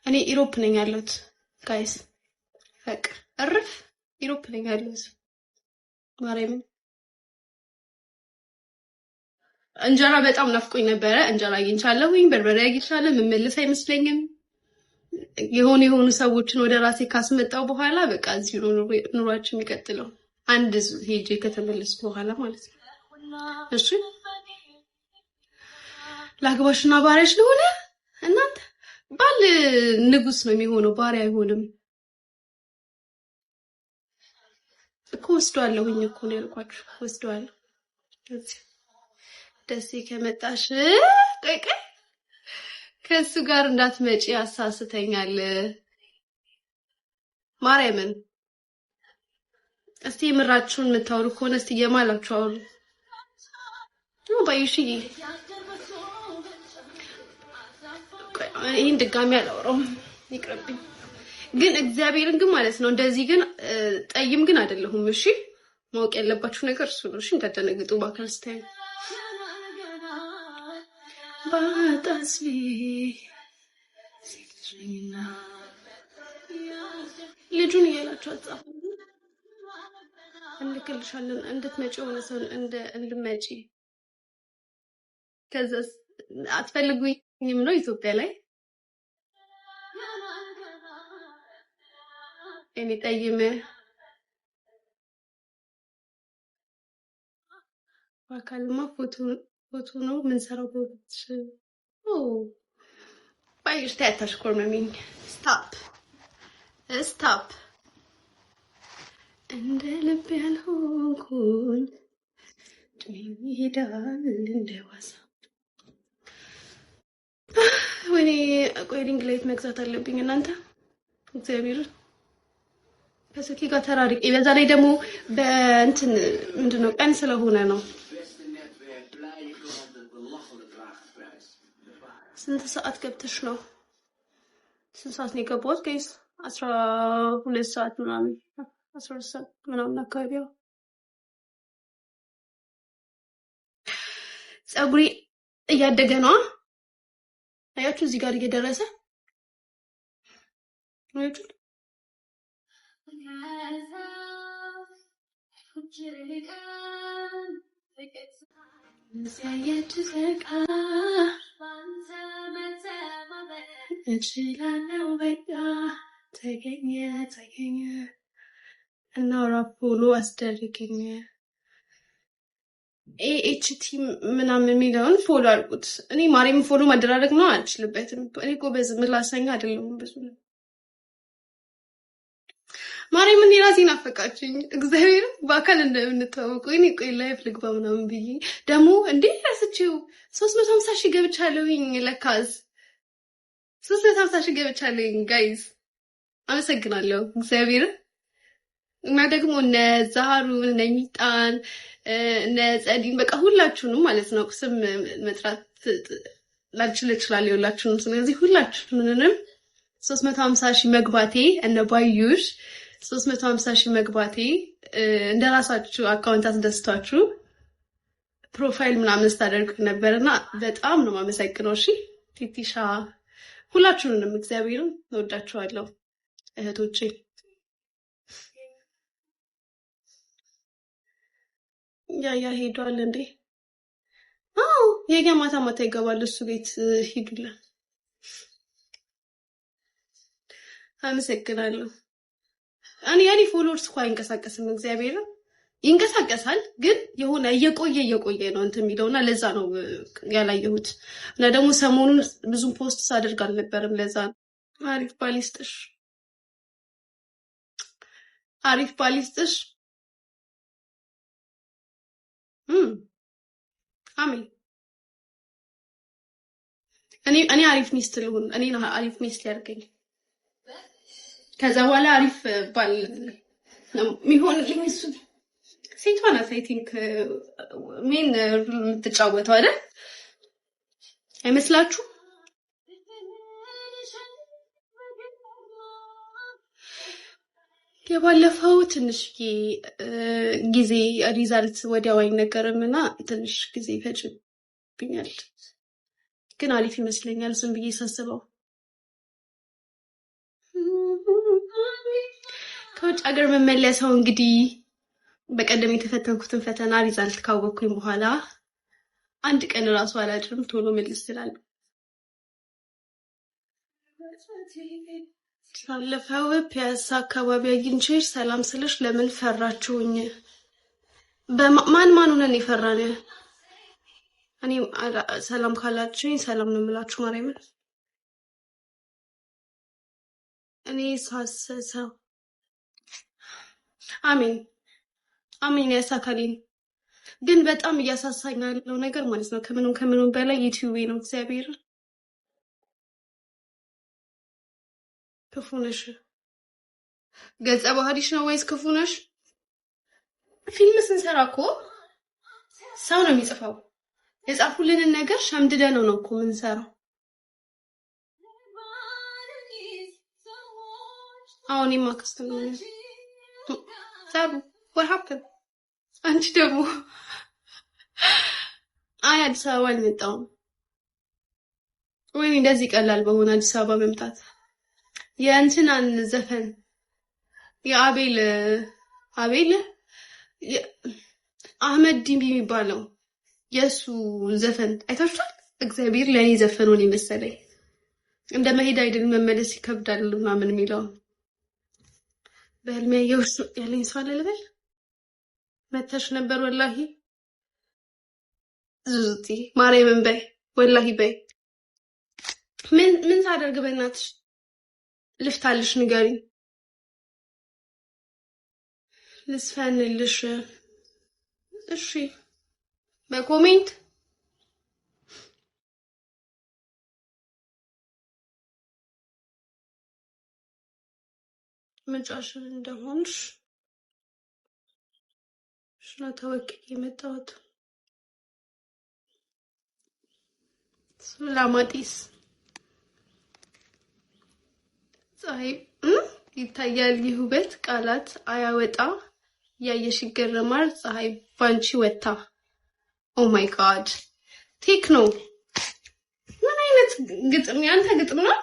እኔ ኢሮፕ ነኝ ያለሁት ጋይስ በቃ እርፍ ኢሮፕ ነኝ ያለሁት ማርያምን እንጀራ በጣም ናፍቆኝ ነበረ እንጀራ አግኝቻለሁኝ በርበሬ አግኝቻለሁ መመለስ አይመስለኝም የሆኑ ሰዎችን ወደ ራሴ ካስመጣው በኋላ በቃ እዚሁ ነው ኑሯችን የሚቀጥለው አንድ ሄጄ ከተመለስኩ በኋላ ማለት ነው እሺ ላግባሽና ባሪያሽ ለሆነ እናንተ ባል ንጉስ ነው የሚሆነው ባሪያ አይሆንም እኮ ወስዷለሁኝ እኮ ነው ያልኳችሁ ወስዷለሁ ደስ ከመጣሽ ቆይ ከሱ ጋር እንዳትመጪ ያሳስተኛል ማርያምን እስቲ ምራችሁን የምታወሩ ከሆነ እስቲ የማላችሁ አውሩ ነው ባይሽይ ይሄን ድጋሚ አላወራም ይቅርብኝ ግን እግዚአብሔርን ግን ማለት ነው እንደዚህ ግን ጠይም ግን አይደለሁም እሺ ማወቅ ያለባችሁ ነገር እሱ ነው እሺ እንዳትደነግጡ ባካል ስታይ ባታስቢ ሲትሪና ልጁን እያላችሁ አጻፉ እንልክልሻለን እንድትመጪ ሆነ ሰው እንድትመጪ ከዛስ አትፈልጉኝም ነው ኢትዮጵያ ላይ እኔ ጠይም ባካልማ ፎቶ ነው ምን ሰራው ቦትሽ ኦ ባይሽ ታታሽ ኮርመሚኝ ስቶፕ እንደ ልብ ያልሆንኩኝ ይሄዳል እንደዋሳ ወይኔ ቆይ ሪንግ ላይት መግዛት አለብኝ እናንተ እግዚአብሔር ከስልኬ ጋር ተራርቄ በዛ ላይ ደግሞ በእንትን ምንድነው ቀን ስለሆነ ነው ስንት ሰዓት ገብተሽ ነው ስንት ሰዓት ነው የገባሁት ጋይስ 12 ሰዓት ምናምን 12 ሰዓት ምናምን አካባቢው ፀጉሬ እያደገ ነው አያችሁ እዚህ ጋር እየደረሰ አያችሁ እችላለሁ በቃ ተገኘ እና ራፖሎ አስደርገኝ ኤኤችቲ ምናምን የሚለውን ፎሎ አድርጉት እኔ ማርያም ፎሎ ማደራረግ ነው አልችልበትም እኔ ጎበዝ ምላሰኛ አይደለሁም ብዙ ማርያም እኔ ራሴን አፈቃችኝ እግዚአብሔር በአካል እንደምንተዋወቀው እኔ ቆይ ላይፍ ልግባ ምናምን ብዬ ደግሞ እንዴ ራስችው 350 ሺህ ገብቻለሁኝ ለካዝ 350 ሺህ ገብቻለሁኝ ጋይስ አመሰግናለሁ እግዚአብሔር እና ደግሞ እነ ዛሩ እነ ሚጣን እነ ጸዲን በቃ ሁላችሁንም ማለት ነው ስም መጥራት ላልችል ይችላል ሁላችሁንም ስለዚህ ሁላችሁንም 350 ሺህ መግባቴ እነ ባዩሽ 350 ሺህ መግባቴ እንደራሳችሁ አካውንት አስደስታችሁ ፕሮፋይል ምናምን ስታደርጉ ነበርና በጣም ነው ማመሰግነው እሺ ቲቲሻ ሁላችሁንም እግዚአብሔርን ወዳችኋለሁ እህቶቼ ያ ሄዷል እንዴ አው የኛ ማታ ይገባል እሱ ቤት ሂዱልን አመሰግናለሁ እኔ ያኔ ፎሎወርስ እንኳን አይንቀሳቀስም እግዚአብሔር ይንቀሳቀሳል ግን የሆነ እየቆየ ነው እንትን የሚለውና ለዛ ነው ያላየሁት እና ደግሞ ሰሞኑን ብዙም ፖስት ሳደርግ አልነበረም ለዛ አሪፍ ባሊስጥሽ አሜን እኔ አሪፍ ሚስት ልሁን እኔ አሪፍ ሚስት ያርገኝ ከዛ በኋላ አሪፍ ባል የሚሆንልኝ እሱ ሴቷ ናት አይ ቲንክ ሜን የምትጫወተው አይደል አይመስላችሁ የባለፈው ትንሽ ጊዜ ሪዛልት ወዲያው አይነገርምና ትንሽ ጊዜ ፈጅብኛል ግን አሪፍ ይመስለኛል ዝም ብዬ ሳስበው ከውጭ ሀገር መመለሰው እንግዲህ በቀደም የተፈተንኩትን ፈተና ሪዛልት ካወቅኩኝ በኋላ አንድ ቀን ራሱ አላድርም፣ ቶሎ መልስ እላለሁ። ሳለፈው ፒያሳ አካባቢ አግኝቼሽ ሰላም ስልሽ ለምን ፈራችሁኝ? ማን ሆነን የፈራን? እኔ ሰላም ካላችሁኝ ሰላም ነው የምላችሁ ማርያምን። እኔ ሳሰሰው አሜን አሜን ያሳካልኝ። ግን በጣም እያሳሳኝ ያለው ነገር ማለት ነው ከምኑም በላይ ዩቲዩብ ነው። እግዚአብሔር ክፉ ነሽ። ገጸ ባህሪሽ ነው ወይስ ክፉ ነሽ? ፊልም ስንሰራ እኮ ሰው ነው የሚጽፈው። የጻፉልንን ነገር ሸምድደን ነው እኮ የምንሰራው። አሁን ማክስት ነው ሳሩ what happened? አንቺ ደግሞ አይ አዲስ አበባ አልመጣሁም። ወይ እንደዚህ ቀላል በሆነ አዲስ አበባ መምጣት የእንትናን ዘፈን የአቤል አህመድ ዲም የሚባለው የሱ ዘፈን አይታችኋል? እግዚአብሔር ለኔ ዘፈኑን ይመስለኝ እንደ መሄድ አይደል መመለስ ይከብዳል ምናምን የሚለው በህልሜ ያለኝ ሰው አለ ልበል። መተሽ ነበር ወላሂ ዙቲ ማርያምን በይ ወላሂ በይ። ምን ሳደርግ በእናትሽ ልፍታልሽ ንገሪኝ። ልስፈንልሽ እሺ በኮሜንት ምንጫሽን እንደሆንሽ ሽና ተወክዬ የመጣሁት ሱላማጢስ ፀሐይ ይታያል ይህ ውበት ቃላት አያወጣ ያየሽ ይገረማል ፀሐይ ባንቺ ወጣ። ኦ ማይ ጋድ ቴክኖ ምን አይነት ግጥም ያንተ ግጥም ነው?